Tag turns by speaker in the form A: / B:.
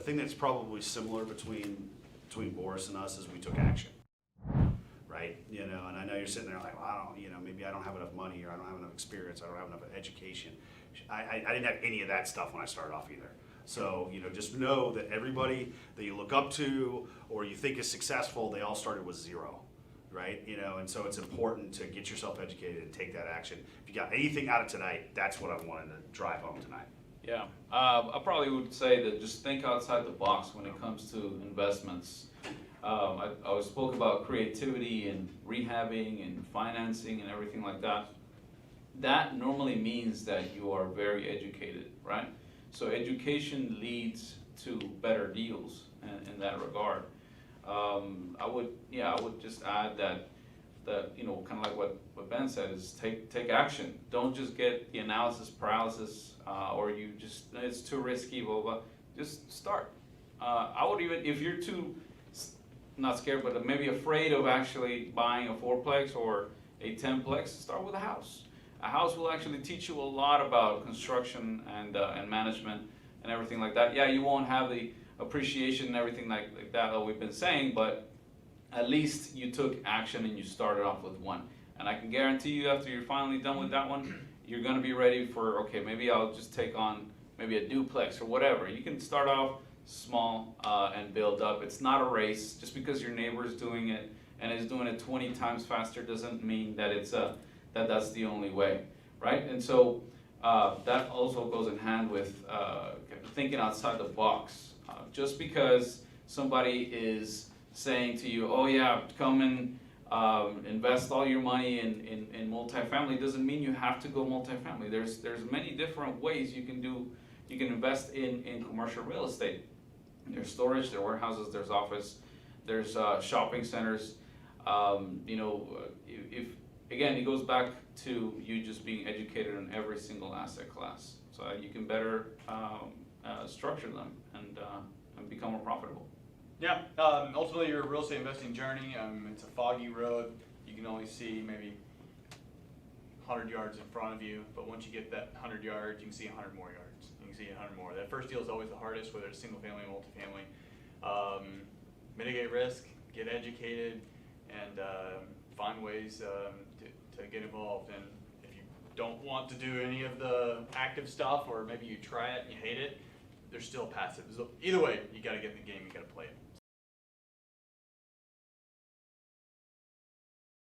A: thing that's probably similar between Boris and us is we took action, right? You know, and I know you're sitting there like, well, I don't, you know, maybe I don't have enough money, or I don't have enough experience, I don't have enough education. I didn't have any of that stuff when I started off either. So, you know, just know that everybody that you look up to or you think is successful, they all started with zero, right? You know, and so it's important to get yourself educated and take that action. If you got anything out of tonight, that's what I wanted to drive home tonight.
B: Yeah, I probably would say that just think outside the box when it comes to investments. I spoke about creativity and rehabbing and financing and everything like that. That normally means that you are very educated, right? So education leads to better deals in that regard. I would just add that you know, kind of like what Ben said, is take action. Don't just get the analysis paralysis, or you just, it's too risky, blah, blah. Just start. I would even, if you're too, not scared, but maybe afraid of actually buying a 4-plex or a 10-plex, start with a house. A house will actually teach you a lot about construction and management and everything like that. Yeah, you won't have the appreciation and everything like that we've been saying, but at least you took action and you started off with one. And I can guarantee you, after you're finally done with that one, you're gonna be ready for, okay, maybe I'll just take on maybe a duplex or whatever. You can start off small and build up. It's not a race. Just because your neighbor is doing it and is doing it 20 times faster doesn't mean that it's that's the only way, right? And so that also goes in hand with thinking outside the box. Just because somebody is saying to you, oh yeah, come and invest all your money in multifamily, doesn't mean you have to go multifamily. There's many different ways you can do. You can invest in commercial real estate. There's storage, there's warehouses, there's office, there's shopping centers. You know, if again, it goes back to you just being educated on every single asset class, so you can better structure them and become more profitable.
C: Yeah, ultimately your real estate investing journey, it's a foggy road. You can only see maybe 100 yards in front of you, but once you get that 100 yards, you can see 100 more yards. You can see 100 more. That first deal is always the hardest, whether it's single family or multifamily. Mitigate risk, get educated, and find ways to get involved. And if you don't want to do any of the active stuff, or maybe you try it and you hate it, there's still passive. So either way, you got to get in the game, you got to play it.